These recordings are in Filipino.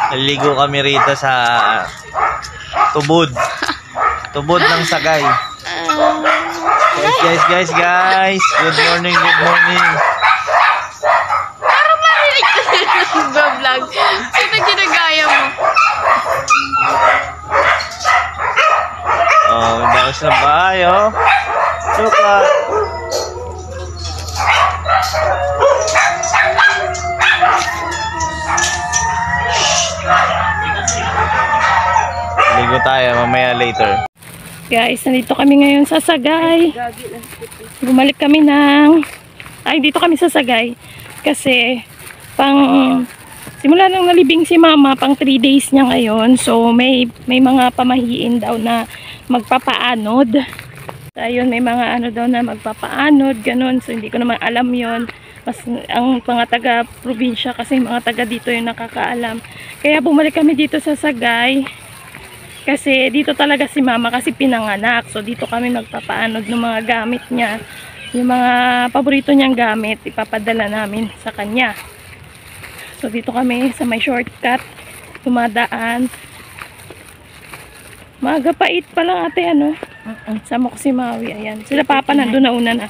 Naligo kami rito sa tubod. Tubod ng Sagay. Guys. Good morning. Parang marinig ko sa vlog. Sino ginagaya mo? Oh, may bangus na bahay, oh. Suka. Ligo tayo mamaya later. Guys, nandito kami ngayon sa Sagay. Bumalik kami dito kami sa Sagay. Kasi, simula nang nalibing si Mama, pang 3 days niya ngayon. So, may mga pamahiin daw na magpapaanod. Ayun, may mga ano daw na magpapaanod, ganun. So, hindi ko naman alam yon. Mas, ang mga taga-probinsya kasi mga taga dito yung nakakaalam. Kaya bumalik kami dito sa Sagay. Kasi dito talaga si Mama kasi pinanganak. So dito kami magpapaanod ng mga gamit niya. Yung mga paborito niyang gamit, ipapadala namin sa kanya. So dito kami sa may shortcut, tumadaan. Maaga pait pa lang ate, ano? Sa Moksimawi, ayan. Sila Papa nandun na una na.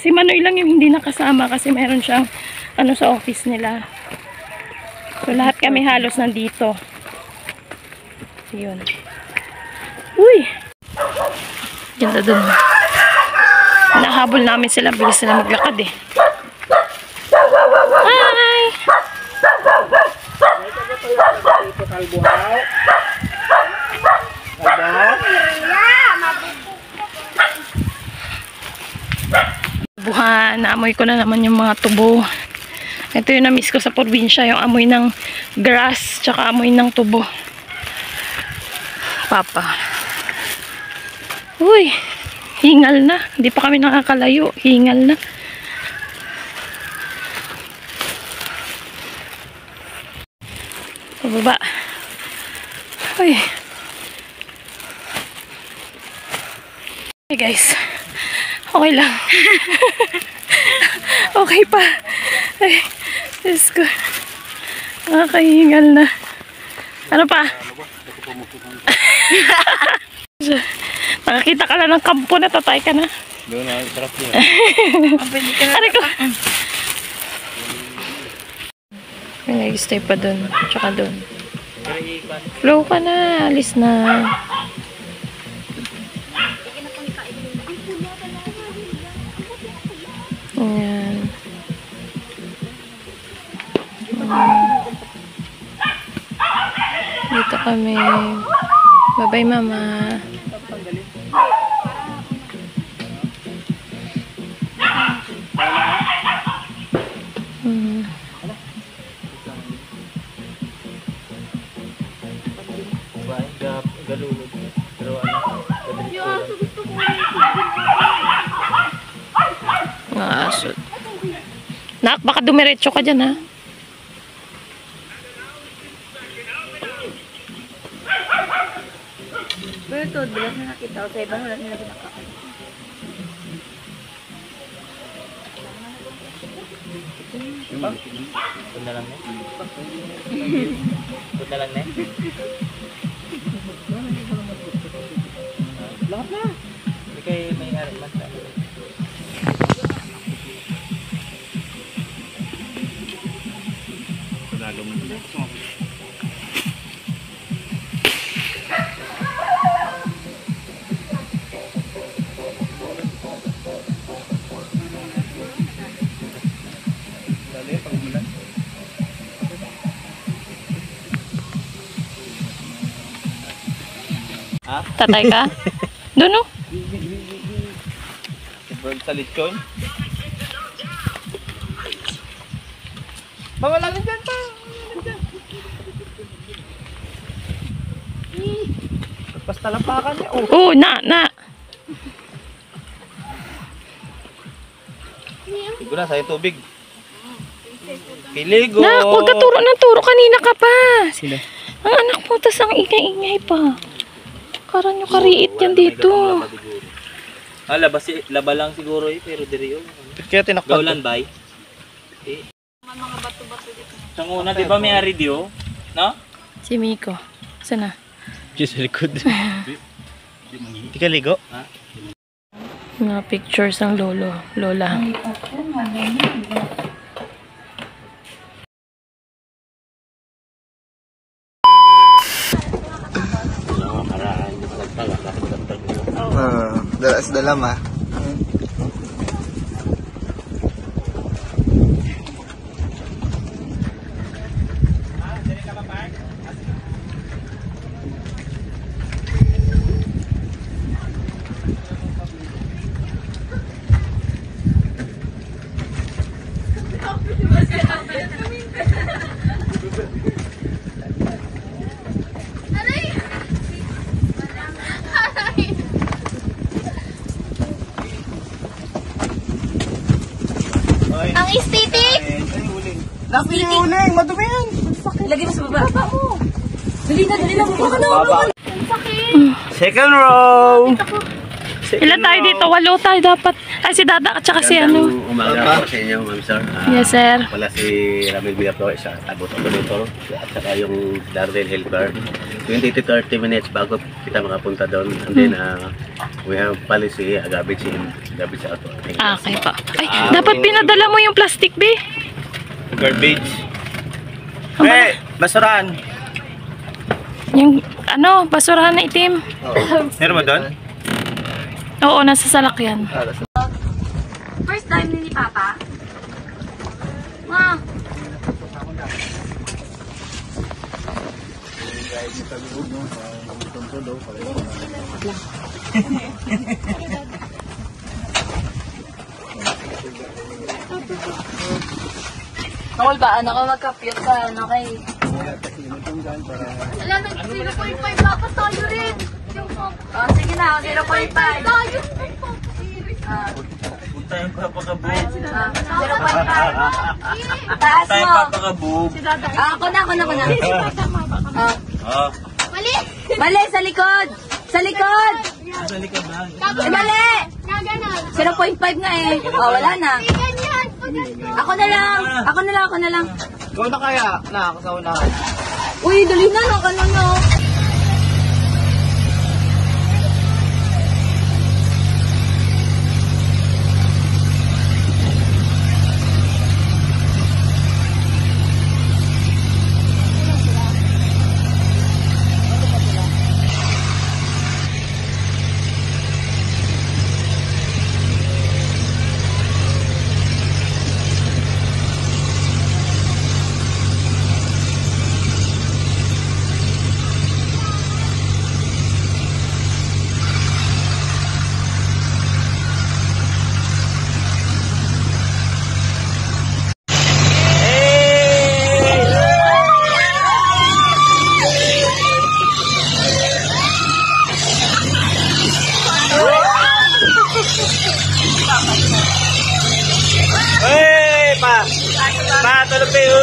Si Manoy lang yung hindi nakasama kasi meron siyang sa office nila. So lahat kami halos nandito. Yun. Uy! Ganda dun. Nahabol namin sila. Bilis sila maglakad eh. Hi! Buhan. Naamoy ko na naman yung mga tubo. Ito yung na-miss ko sa probinsya. Yung amoy ng grass tsaka amoy ng tubo. Papa. Uy, hingal na. Hindi pa kami nakakalayo. Hingal na. Pababa. Uy. Hey guys. Okay lang. Okay pa. Ay, Diyos ko. Nakakahingal na. Ano pa? Nakakita ka lang ng kampo na, tatay ka na. Doon na, sarap niya. Ano ko? May nag-stay pa doon. Tsaka doon. Flow ka na. Alis na. Ayan. Dito kami. Bye-bye, Mama. Nak, baka dumiretso ka dyan, ha? Pero ito, bilang na nakita ko sa ibang wala nila pinaka. Punta lang na. Punta lang na. Lahat na. Hindi kayo may aramat na. Panalo mo na. Tatay ka? Doon, no? Sa lechon. Mawala na dyan pa. Tapos talampakan niya. Oo, na. Ligo na, sa'yo tubig. Kiligo. Nak, huwag ka turo ng turo. Kanina ka pa. Sino? Ang anak mo, tas ang ingay-ingay pa. Karan nyo kariit yan dito. Laba lang siguro eh, pero diri yun. Kaya tinakpan. Gaulan bay. Mga bato-bato dito. Sa una, di ba may ari diyo? No? Si Miko. Saan na? Just likod. Hindi ka ligo? Mga pictures ng lolo, lola. Dala sa dalam ah. Ang aesthetic! Napili uling, madumi yan. Lagi mo sa baba mo. Dali na, baka na. Second row! Ilan tayo dito? 8 tayo dapat. Ay, si Dada at saka si ano. Umaga po sa inyo, ma'am sir. Yes, sir. Wala si Ramil Villardo, isa abot ang monitor. At saka yung Darrell Helper. 20 to 30 minutes bago kita makapunta doon. And then, we have policy, garbage in, garbage out. Ah, okay pa. Ay, dapat pinadala mo yung plastic, be. Garbage. Eh, basurahan. Yung, ano, basurahan na itim. Meron mo doon? Oo, nasa salakyan. First time ni Papa. Ma. Nakul ba? Ano ka magka-pure ka? Ano kay? Alam, 0.5 dapat tayo rin. Oh, sige na, 0.5. Tayong papakabog. 0.5. Taas Tayong mo. papakabog. Ako na. Oh. Mali! Mali, sa likod! Sa likod! Sa likod na. Mali! 0.5 nga eh. Oh, wala na. Ako na lang. Ikaw na kaya? Na, ako sa unahan. Uy, dali na, no. Hey, tulog kayo.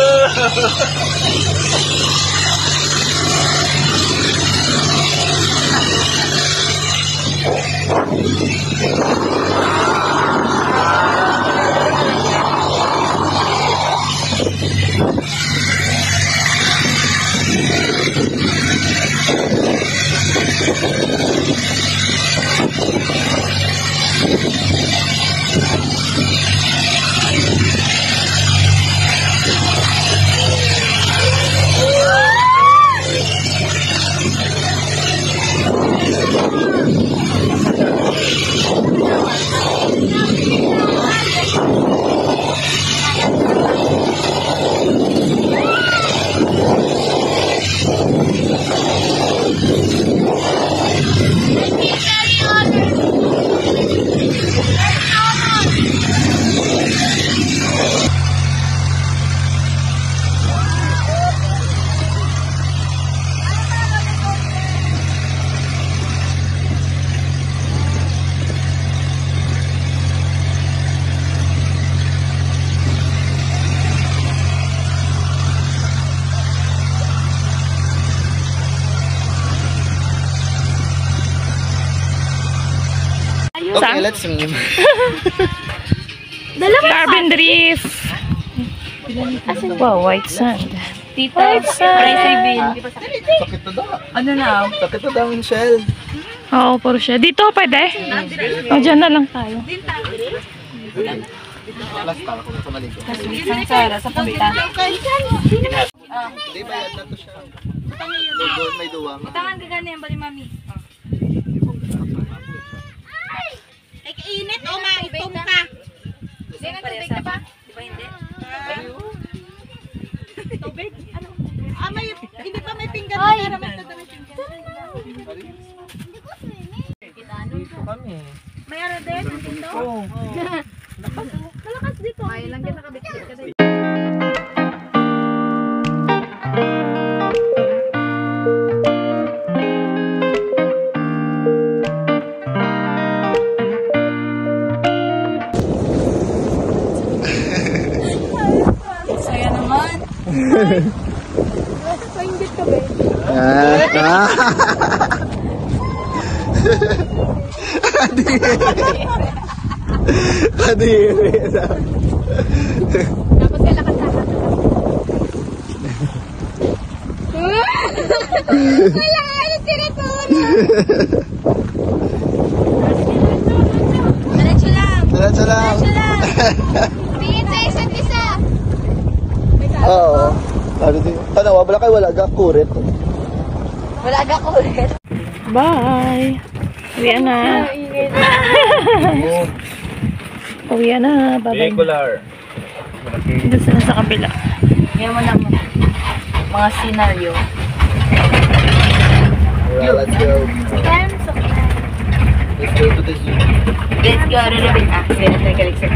Okay, let's swim. Carbon Reef. Wow, white sand. Tita, Bill. Sakit na daw. Ano na? Sakit na daw, Michelle. Oo, puro siya. Dito, pwede? O, dyan na lang tayo. Last para kung sa maligo. Isang Sara sa punta. Hindi ba yan na to siya? Doon may duwang. Tangan ka ganyan, bali mami. Ay, kainit o maitom ka. Hindi na tubig na ba? Di ba hindi? Tubig? Ano? Ah, may, hindi pa may pinggan na para may tatawin pinggan. Kami. May ara din dito? Oo. Malakas dito. Ay, lang din nakabit ka din. Saya naman. Painggit ka ba? Kadiri. Tapos kailangan ka. Wala, ano tinatawag na? Diretso lang. Diretso lang. Diretso lang. Tingin sa isa't isa. Oo. Ano din? Ano, wala kayo, wala ka kurit. Wala ka ko ulit. Bye! Uwi na. Uwi na. Bye-bye. Regular. Doon sila sa kabila. Ngayon mo lang mga scenario. Alright, let's go. Let's go to the zoo. Let's go, Rurubin. Ah, sige, nagkalik sa